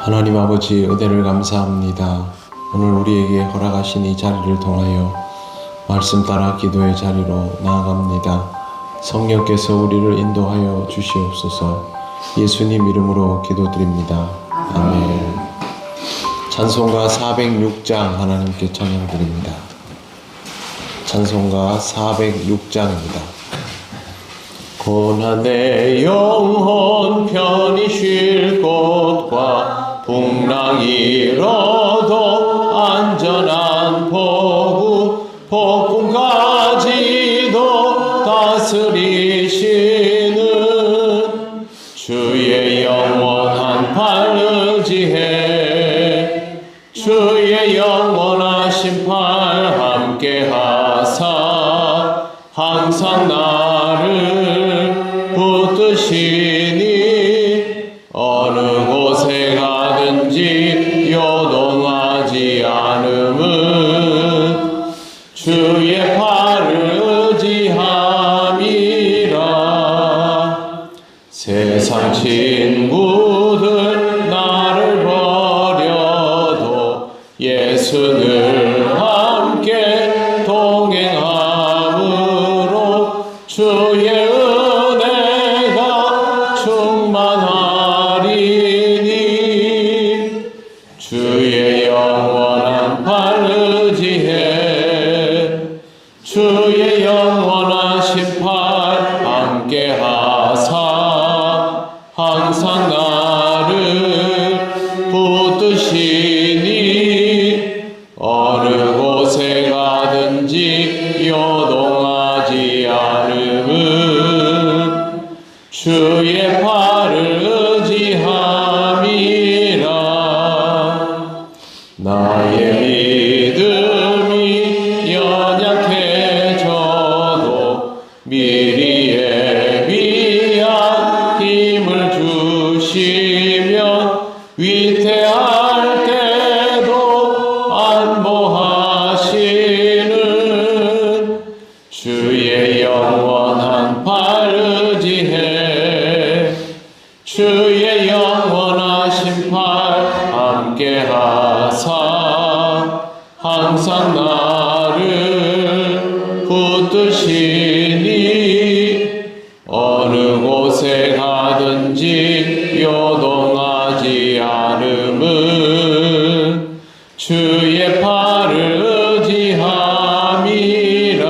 하나님 아버지, 은혜를 감사합니다. 오늘 우리에게 허락하신 이 자리를 통하여 말씀 따라 기도의 자리로 나아갑니다. 성령께서 우리를 인도하여 주시옵소서. 예수님 이름으로 기도드립니다. 아멘. 찬송가 406장 하나님께 찬양드립니다. 찬송가 406장입니다. 고난의 영혼 편히 쉴 곳과 풍랑이 일어도 안전한 포구 폭풍까지도 다스리시는 주의 영원한 팔 의지해 주의 영원하신 팔 함께하사 항상 나를 붙드시니 어느 곳에 가든지 요동하지 않음은 주의 팔을 의지함이라. 세상 친구들 나를 버려도 예수를 함께 동행함으로 주의 은혜가 충만하리니 주의 영원한 팔 의지해 주의 영원하신 팔 함께하사 항상 나를 붙드시니 어느 곳에 가든지 요동하지 않음은 주의 팔을 의지함이라. 나의 믿음이 연약해져도 미리 예비한 힘을 주시며 위태할 때도 안보하시는 주의 영원한 팔 의지해 주의 영원하신 팔 함께하사 항상 나를 붙드시니 어느 곳에 가든지 요동하지 않음은 주의 팔을 의지함이라.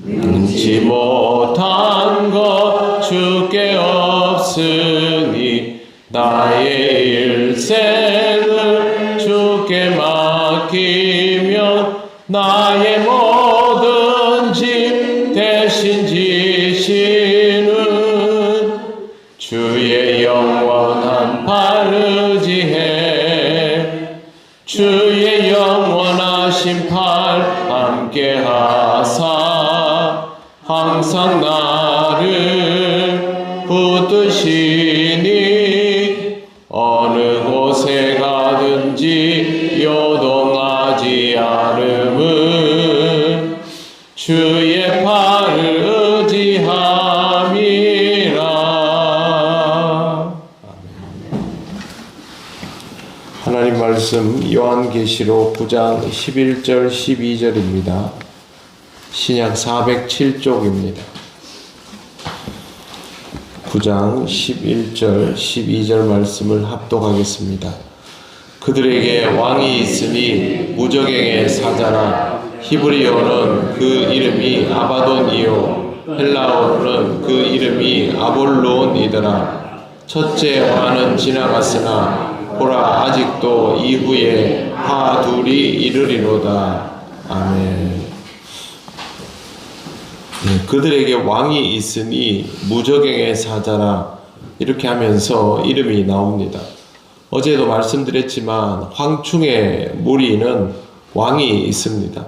능치 못한 것 주께 없으니 나의 일생을 주께 맡기면 나의 모든 짐 대신 지시는 주의 영원한 팔 의지해 주의 영원하신 팔 함께하사 항상 나를 붙드시니 어느 곳에 가든지 요동하지 않음은 주의 팔을 의지함이라. 하나님 말씀 요한계시록 9장 11절 12절입니다. 신약 407쪽입니다. 9장 11절 12절 말씀을 합독하겠습니다. 그들에게 왕이 있으니 무저갱의 사자라. 히브리어는 그 이름이 아바돈이요 헬라어는 그 이름이 아볼론이더라. 첫째 화는 지나갔으나 보라 아직도 이후에 화 둘이 이르리로다. 아멘. 네, 그들에게 왕이 있으니 무저갱의 사자라 이렇게 하면서 이름이 나옵니다. 어제도 말씀드렸지만 황충의 무리는 왕이 있습니다.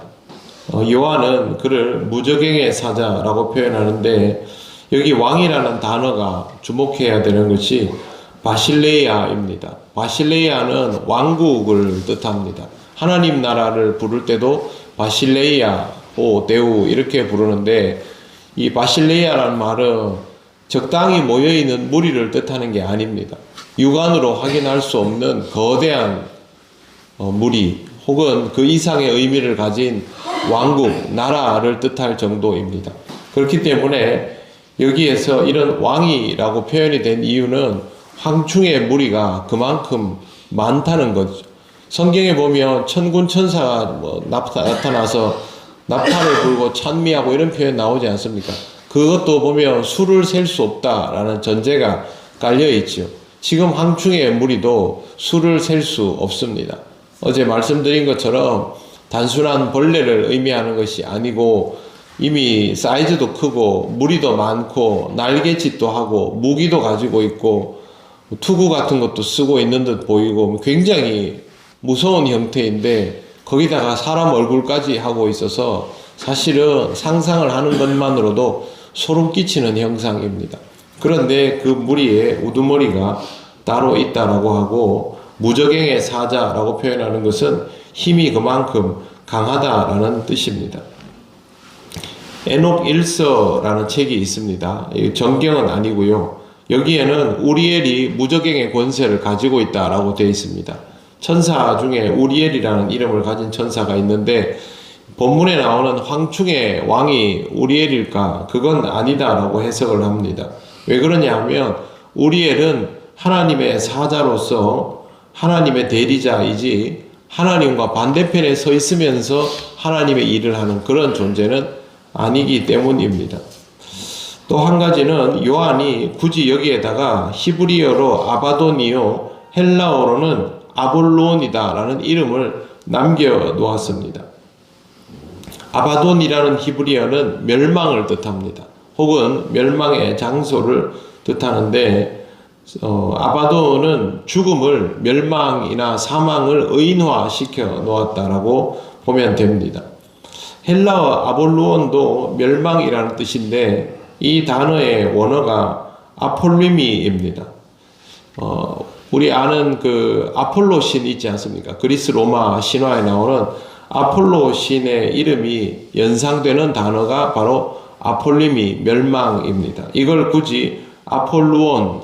요한은 그를 무저갱의 사자라고 표현하는데 여기 왕이라는 단어가 주목해야 되는 것이 바실레이아입니다. 바실레이아는 왕국을 뜻합니다. 하나님 나라를 부를 때도 바실레이아 오 데우 이렇게 부르는데 이 바실레이아라는 말은 적당히 모여있는 무리를 뜻하는 게 아닙니다. 육안으로 확인할 수 없는 거대한 무리 혹은 그 이상의 의미를 가진 왕국, 나라를 뜻할 정도입니다. 그렇기 때문에 여기에서 이런 왕이라고 표현이 된 이유는 황충의 무리가 그만큼 많다는 거죠. 성경에 보면 천군 천사가 나타나서 나팔을 불고 찬미하고 이런 표현 나오지 않습니까? 그것도 보면 수를 셀 수 없다라는 전제가 깔려 있죠. 지금 황충의 무리도 수를 셀 수 없습니다. 어제 말씀드린 것처럼 단순한 벌레를 의미하는 것이 아니고 이미 사이즈도 크고 무리도 많고 날개짓도 하고 무기도 가지고 있고 투구 같은 것도 쓰고 있는 듯 보이고 굉장히 무서운 형태인데 거기다가 사람 얼굴까지 하고 있어서 사실은 상상을 하는 것만으로도 소름 끼치는 형상입니다. 그런데 그 무리에 우두머리가 따로 있다라고 하고 무저갱의 사자라고 표현하는 것은 힘이 그만큼 강하다라는 뜻입니다. 에녹 1서라는 책이 있습니다. 정경은 아니고요. 여기에는 우리엘이 무저갱의 권세를 가지고 있다라고 되어 있습니다. 천사 중에 우리엘이라는 이름을 가진 천사가 있는데 본문에 나오는 황충의 왕이 우리엘일까? 그건 아니다라고 해석을 합니다. 왜 그러냐 하면 우리엘은 하나님의 사자로서 하나님의 대리자이지 하나님과 반대편에 서 있으면서 하나님의 일을 하는 그런 존재는 아니기 때문입니다. 또 한 가지는 요한이 굳이 여기에다가 히브리어로 아바도니오, 헬라어로는 아볼론이다 라는 이름을 남겨 놓았습니다. 아바돈이라는 히브리어는 멸망을 뜻합니다. 혹은 멸망의 장소를 뜻하는데 아바돈은 죽음을 멸망이나 사망을 의인화시켜 놓았다라고 보면 됩니다. 헬라어 아볼루온도 멸망이라는 뜻인데 이 단어의 원어가 아폴리미입니다. 우리 아는 그 아폴로 신 있지 않습니까? 그리스 로마 신화에 나오는 아폴로 신의 이름이 연상되는 단어가 바로 아폴리미, 멸망입니다. 이걸 굳이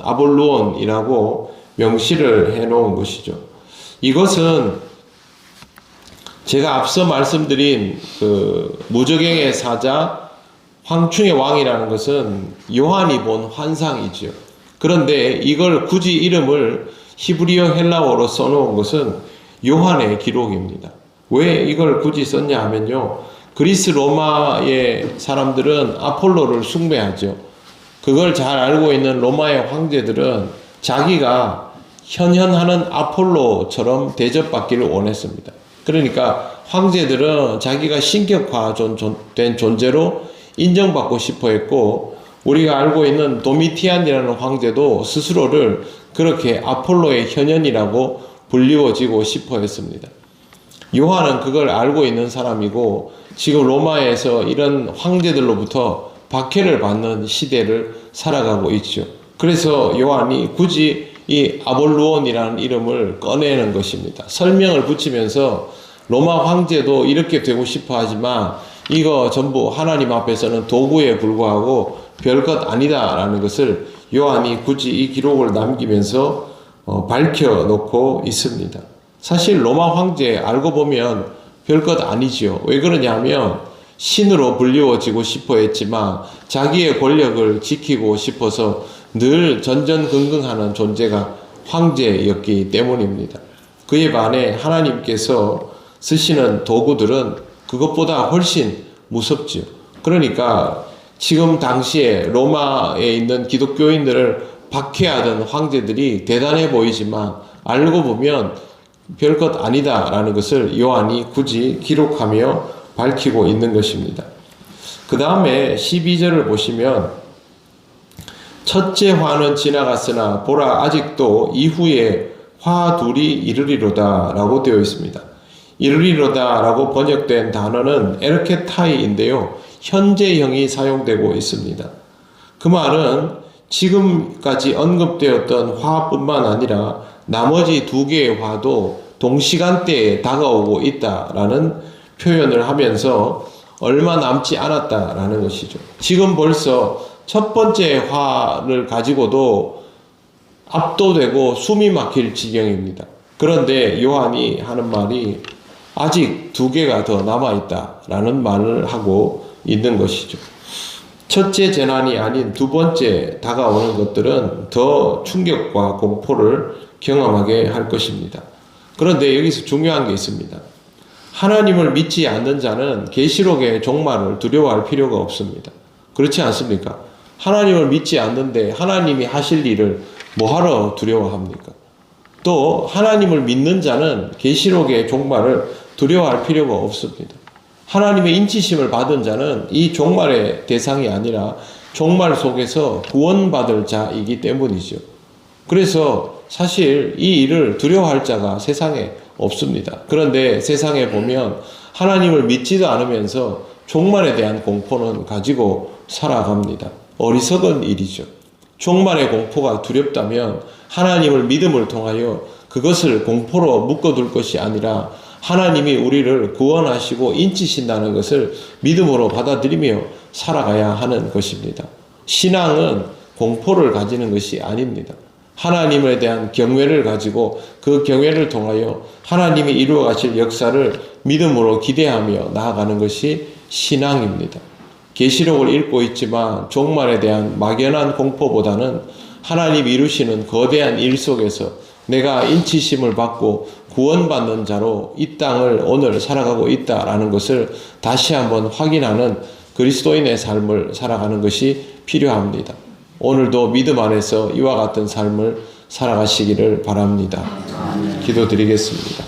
아볼루온이라고 명시를 해 놓은 것이죠. 이것은 제가 앞서 말씀드린 그 무저갱의 사자, 황충의 왕이라는 것은 요한이 본 환상이죠. 그런데 이걸 굳이 이름을 히브리어 헬라어로 써놓은 것은 요한의 기록입니다. 왜 이걸 굳이 썼냐 하면요. 그리스 로마의 사람들은 아폴로를 숭배하죠. 그걸 잘 알고 있는 로마의 황제들은 자기가 현현하는 아폴로처럼 대접받기를 원했습니다. 그러니까 황제들은 자기가 신격화된 존재로 인정받고 싶어 했고 우리가 알고 있는 도미티안이라는 황제도 스스로를 그렇게 아폴로의 현현이라고 불리워지고 싶어 했습니다. 요한은 그걸 알고 있는 사람이고 지금 로마에서 이런 황제들로부터 박해를 받는 시대를 살아가고 있죠. 그래서 요한이 굳이 이 아볼루온이라는 이름을 꺼내는 것입니다. 설명을 붙이면서 로마 황제도 이렇게 되고 싶어 하지만 이거 전부 하나님 앞에서는 도구에 불과하고 별것 아니다라는 것을 요한이 굳이 이 기록을 남기면서 밝혀놓고 있습니다. 사실 로마 황제 알고 보면 별것 아니죠. 왜 그러냐면 신으로 불리워지고 싶어 했지만 자기의 권력을 지키고 싶어서 늘 전전긍긍하는 존재가 황제였기 때문입니다. 그에 반해 하나님께서 쓰시는 도구들은 그것보다 훨씬 무섭지요. 그러니까 지금 당시에 로마에 있는 기독교인들을 박해하던 황제들이 대단해 보이지만 알고 보면 별것 아니다라는 것을 요한이 굳이 기록하며 밝히고 있는 것입니다. 그 다음에 12절을 보시면 첫째 화는 지나갔으나 보라 아직도 이후에 화 둘이 이르리로다 라고 되어 있습니다. 이르리로다 라고 번역된 단어는 에르케타이인데요. 현재형이 사용되고 있습니다. 그 말은 지금까지 언급되었던 화뿐만 아니라 나머지 두 개의 화도 동시간대에 다가오고 있다라는 표현을 하면서 얼마 남지 않았다라는 것이죠. 지금 벌써 첫 번째 화를 가지고도 압도되고 숨이 막힐 지경입니다. 그런데 요한이 하는 말이 아직 2개가 더 남아있다라는 말을 하고 있는 것이죠. 첫째 재난이 아닌 2번째 다가오는 것들은 더 충격과 공포를 경험하게 할 것입니다. 그런데 여기서 중요한 게 있습니다. 하나님을 믿지 않는 자는 계시록의 종말을 두려워할 필요가 없습니다. 그렇지 않습니까? 하나님을 믿지 않는데 하나님이 하실 일을 뭐하러 두려워합니까? 또 하나님을 믿는 자는 계시록의 종말을 두려워할 필요가 없습니다. 하나님의 인치심을 받은 자는 이 종말의 대상이 아니라 종말 속에서 구원받을 자이기 때문이죠. 그래서 사실 이 일을 두려워할 자가 세상에 없습니다. 그런데 세상에 보면 하나님을 믿지도 않으면서 종말에 대한 공포는 가지고 살아갑니다. 어리석은 일이죠. 종말의 공포가 두렵다면 하나님을 믿음을 통하여 그것을 공포로 묶어둘 것이 아니라 하나님이 우리를 구원하시고 인치신다는 것을 믿음으로 받아들이며 살아가야 하는 것입니다. 신앙은 공포를 가지는 것이 아닙니다. 하나님에 대한 경외를 가지고 그 경외를 통하여 하나님이 이루어 가실 역사를 믿음으로 기대하며 나아가는 것이 신앙입니다. 계시록을 읽고 있지만 종말에 대한 막연한 공포보다는 하나님 이루시는 거대한 일 속에서 내가 인치심을 받고 구원받는 자로 이 땅을 오늘 살아가고 있다라는 것을 다시 한번 확인하는 그리스도인의 삶을 살아가는 것이 필요합니다. 오늘도 믿음 안에서 이와 같은 삶을 살아가시기를 바랍니다. 기도드리겠습니다.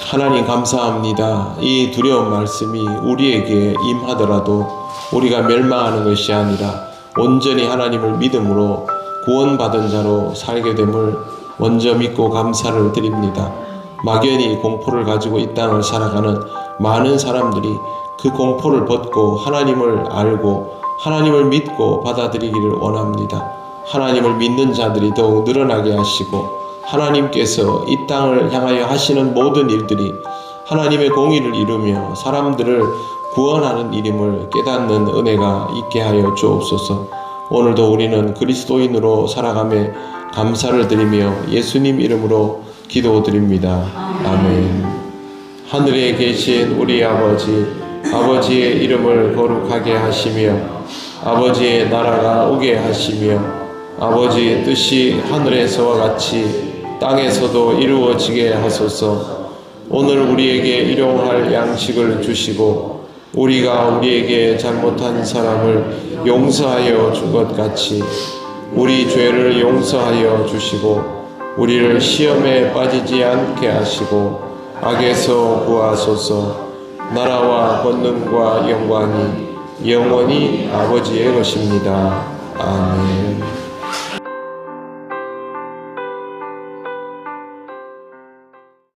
하나님 감사합니다. 이 두려운 말씀이 우리에게 임하더라도 우리가 멸망하는 것이 아니라 온전히 하나님을 믿음으로 구원받은 자로 살게 됨을 먼저 믿고 감사를 드립니다. 막연히 공포를 가지고 이 땅을 살아가는 많은 사람들이 그 공포를 벗고 하나님을 알고 하나님을 믿고 받아들이기를 원합니다. 하나님을 믿는 자들이 더욱 늘어나게 하시고 하나님께서 이 땅을 향하여 하시는 모든 일들이 하나님의 공의를 이루며 사람들을 구원하는 일임을 깨닫는 은혜가 있게 하여 주옵소서. 오늘도 우리는 그리스도인으로 살아가며 감사를 드리며 예수님 이름으로 기도드립니다. 아멘. 하늘에 계신 우리 아버지, 아버지의 이름을 거룩하게 하시며 아버지의 나라가 오게 하시며 아버지의 뜻이 하늘에서와 같이 땅에서도 이루어지게 하소서. 오늘 우리에게 일용할 양식을 주시고 우리가 우리에게 잘못한 사람을 용서하여 준 것 같이 우리 죄를 용서하여 주시고 우리를 시험에 빠지지 않게 하시고 악에서 구하소서. 나라와 권능과 영광이 영원히 아버지의 것입니다. 아멘.